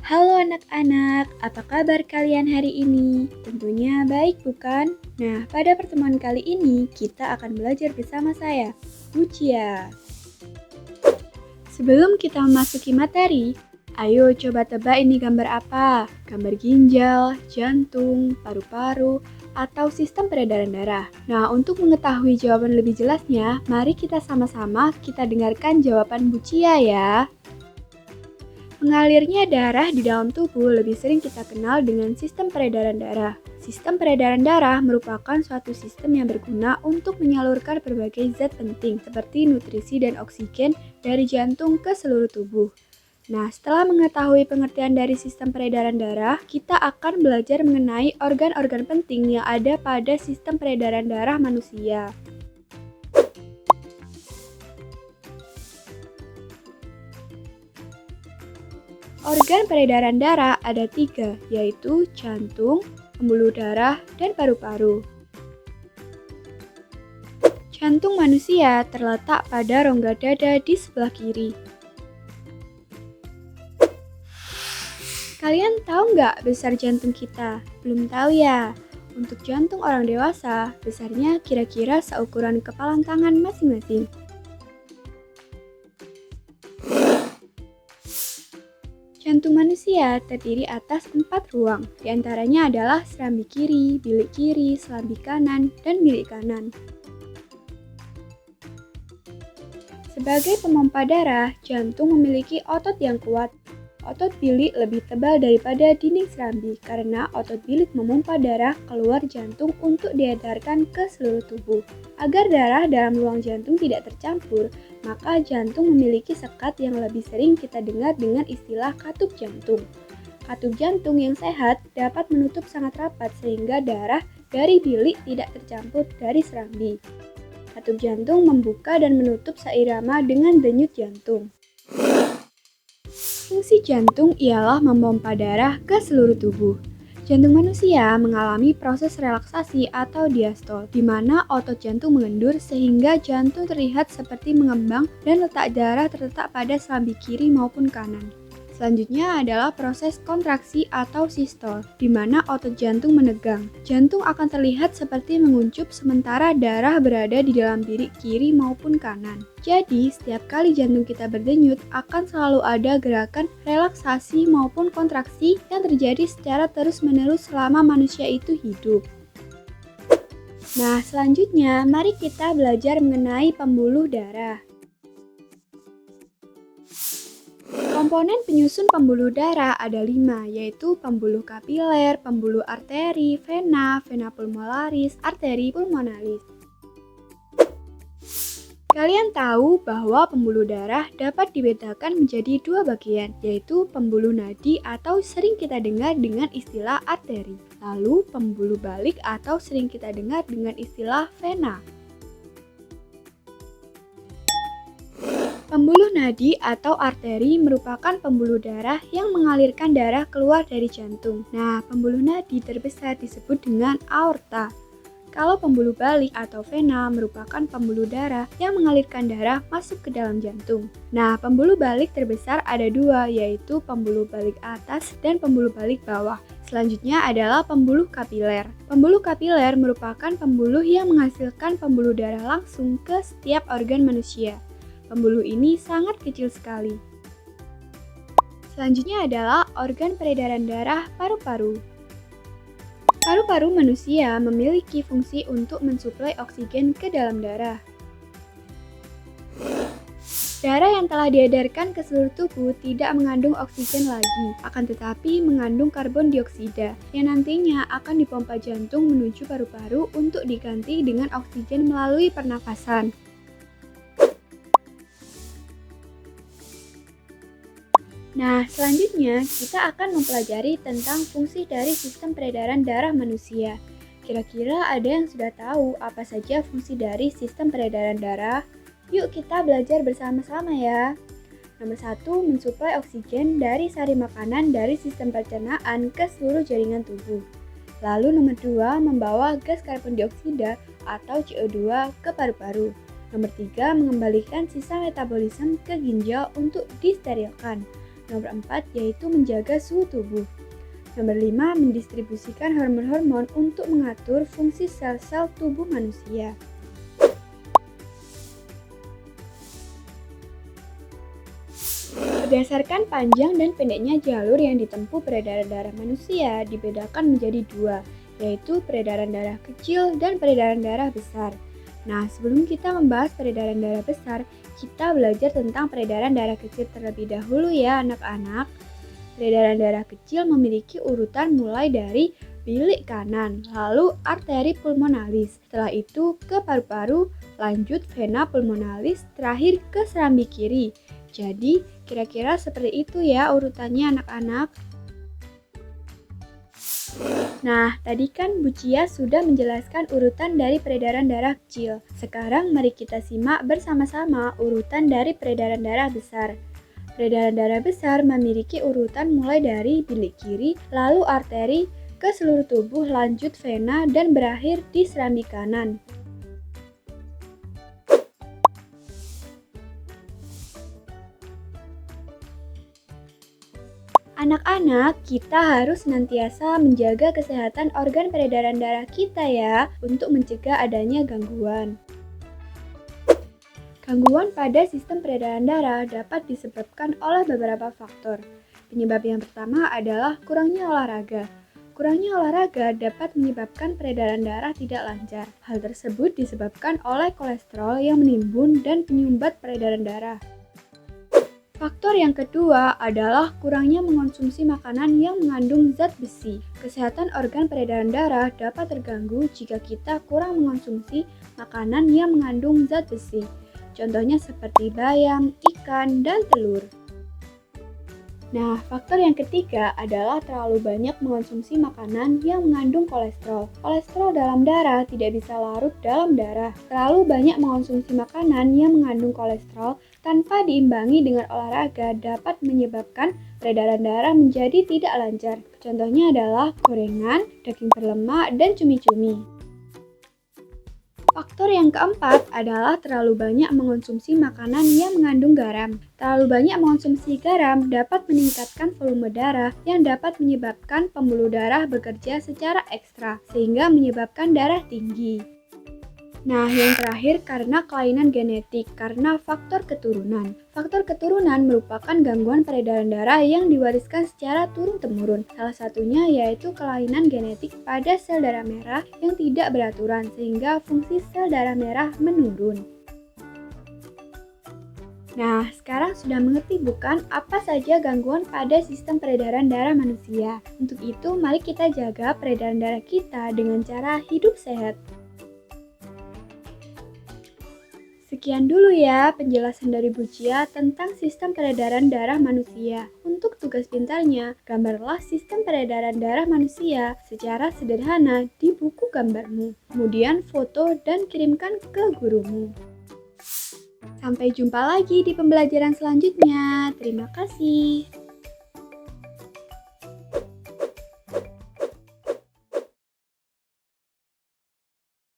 Halo anak-anak, apa kabar kalian hari ini? Tentunya baik bukan? Nah, pada pertemuan kali ini kita akan belajar bersama saya, Lucia. Sebelum kita memasuki materi, ayo coba tebak ini gambar apa? Gambar ginjal, jantung, paru-paru, atau sistem peredaran darah. Nah, untuk mengetahui jawaban lebih jelasnya, mari kita sama-sama dengarkan jawaban Lucia ya. Mengalirnya darah di dalam tubuh lebih sering kita kenal dengan sistem peredaran darah. Sistem peredaran darah merupakan suatu sistem yang berguna untuk menyalurkan berbagai zat penting seperti nutrisi dan oksigen dari jantung ke seluruh tubuh. Nah, setelah mengetahui pengertian dari sistem peredaran darah, kita akan belajar mengenai organ-organ penting yang ada pada sistem peredaran darah manusia. Organ peredaran darah ada 3, yaitu jantung, pembuluh darah, dan paru-paru. Jantung manusia terletak pada rongga dada di sebelah kiri. Kalian tahu nggak besar jantung kita? Belum tahu ya? Untuk jantung orang dewasa, besarnya kira-kira seukuran kepalan tangan masing-masing. Jantung manusia terdiri atas 4 ruang, diantaranya adalah serambi kiri, bilik kiri, serambi kanan, dan bilik kanan. Sebagai pemompa darah, jantung memiliki otot yang kuat. Otot bilik lebih tebal daripada dinding serambi karena otot bilik memompa darah keluar jantung untuk diedarkan ke seluruh tubuh. Agar darah dalam ruang jantung tidak tercampur, maka jantung memiliki sekat yang lebih sering kita dengar dengan istilah katup jantung. Katup jantung yang sehat dapat menutup sangat rapat sehingga darah dari bilik tidak tercampur dari serambi. Katup jantung membuka dan menutup seirama dengan denyut jantung. Fungsi jantung ialah memompa darah ke seluruh tubuh. Jantung manusia mengalami proses relaksasi atau diastol, di mana otot jantung mengendur sehingga jantung terlihat seperti mengembang dan letak darah terletak pada serambi kiri maupun kanan. Selanjutnya adalah proses kontraksi atau sistol, di mana otot jantung menegang. Jantung akan terlihat seperti menguncup sementara darah berada di dalam bilik kiri maupun kanan. Jadi, setiap kali jantung kita berdenyut, akan selalu ada gerakan relaksasi maupun kontraksi yang terjadi secara terus-menerus selama manusia itu hidup. Nah, selanjutnya mari kita belajar mengenai pembuluh darah. Komponen penyusun pembuluh darah ada 5, yaitu pembuluh kapiler, pembuluh arteri, vena, vena pulmonalis, arteri pulmonalis. Kalian tahu bahwa pembuluh darah dapat dibedakan menjadi 2 bagian, yaitu pembuluh nadi atau sering kita dengar dengan istilah arteri, lalu pembuluh balik atau sering kita dengar dengan istilah vena. Pembuluh nadi atau arteri merupakan pembuluh darah yang mengalirkan darah keluar dari jantung. Nah, pembuluh nadi terbesar disebut dengan aorta. Kalau pembuluh balik atau vena merupakan pembuluh darah yang mengalirkan darah masuk ke dalam jantung. Nah, pembuluh balik terbesar ada 2, yaitu pembuluh balik atas dan pembuluh balik bawah. Selanjutnya adalah pembuluh kapiler. Pembuluh kapiler merupakan pembuluh yang menghasilkan pembuluh darah langsung ke setiap organ manusia. Pembuluh ini sangat kecil sekali. Selanjutnya adalah organ peredaran darah paru-paru. Paru-paru manusia memiliki fungsi untuk mensuplai oksigen ke dalam darah. Darah yang telah diedarkan ke seluruh tubuh tidak mengandung oksigen lagi, akan tetapi mengandung karbon dioksida yang nantinya akan dipompa jantung menuju paru-paru untuk diganti dengan oksigen melalui pernafasan. Nah, selanjutnya kita akan mempelajari tentang fungsi dari sistem peredaran darah manusia. Kira-kira ada yang sudah tahu apa saja fungsi dari sistem peredaran darah? Yuk kita belajar bersama-sama ya. Nomor 1, mensuplai oksigen dari sari makanan dari sistem pencernaan ke seluruh jaringan tubuh. Lalu nomor 2, membawa gas karbon dioksida atau CO2 ke paru-paru. Nomor 3, mengembalikan sisa metabolisme ke ginjal untuk disterilkan. Nomor 4, yaitu menjaga suhu tubuh. Nomor 5, mendistribusikan hormon-hormon untuk mengatur fungsi sel-sel tubuh manusia. Berdasarkan panjang dan pendeknya jalur yang ditempuh peredaran darah manusia dibedakan menjadi dua, yaitu peredaran darah kecil dan peredaran darah besar. Nah, sebelum kita membahas peredaran darah besar, kita belajar tentang peredaran darah kecil terlebih dahulu ya anak-anak. Peredaran darah kecil memiliki urutan mulai dari bilik kanan, lalu arteri pulmonalis, setelah itu ke paru-paru, lanjut vena pulmonalis, terakhir ke serambi kiri. Jadi, kira-kira seperti itu ya urutannya anak-anak. Nah, tadi kan Bu Cia sudah menjelaskan urutan dari peredaran darah kecil. Sekarang mari kita simak bersama-sama urutan dari peredaran darah besar. Peredaran darah besar memiliki urutan mulai dari bilik kiri, lalu arteri, ke seluruh tubuh, lanjut vena, dan berakhir di serambi kanan. Anak-anak, kita harus senantiasa menjaga kesehatan organ peredaran darah kita ya, untuk mencegah adanya gangguan. Gangguan pada sistem peredaran darah dapat disebabkan oleh beberapa faktor. Penyebab yang pertama adalah kurangnya olahraga. Kurangnya olahraga dapat menyebabkan peredaran darah tidak lancar. Hal tersebut disebabkan oleh kolesterol yang menimbun dan penyumbat peredaran darah. Faktor yang kedua adalah kurangnya mengonsumsi makanan yang mengandung zat besi. Kesehatan organ peredaran darah dapat terganggu jika kita kurang mengonsumsi makanan yang mengandung zat besi. Contohnya seperti bayam, ikan, dan telur. Nah, faktor yang ketiga adalah terlalu banyak mengonsumsi makanan yang mengandung kolesterol. Kolesterol dalam darah tidak bisa larut dalam darah. Terlalu banyak mengonsumsi makanan yang mengandung kolesterol tanpa diimbangi dengan olahraga dapat menyebabkan peredaran darah menjadi tidak lancar. Contohnya adalah gorengan, daging berlemak, dan cumi-cumi. Faktor yang keempat adalah terlalu banyak mengonsumsi makanan yang mengandung garam. Terlalu banyak mengonsumsi garam dapat meningkatkan volume darah yang dapat menyebabkan pembuluh darah bekerja secara ekstra, sehingga menyebabkan darah tinggi. Nah, yang terakhir karena kelainan genetik, karena faktor keturunan. Faktor keturunan merupakan gangguan peredaran darah yang diwariskan secara turun-temurun. Salah satunya yaitu kelainan genetik pada sel darah merah yang tidak beraturan, sehingga fungsi sel darah merah menurun. Nah, sekarang sudah mengerti bukan apa saja gangguan pada sistem peredaran darah manusia. Untuk itu, mari kita jaga peredaran darah kita dengan cara hidup sehat. Sekian dulu ya penjelasan dari Bu Cia tentang sistem peredaran darah manusia. Untuk tugas pintarnya, gambarlah sistem peredaran darah manusia secara sederhana di buku gambarmu. Kemudian foto dan kirimkan ke gurumu. Sampai jumpa lagi di pembelajaran selanjutnya. Terima kasih.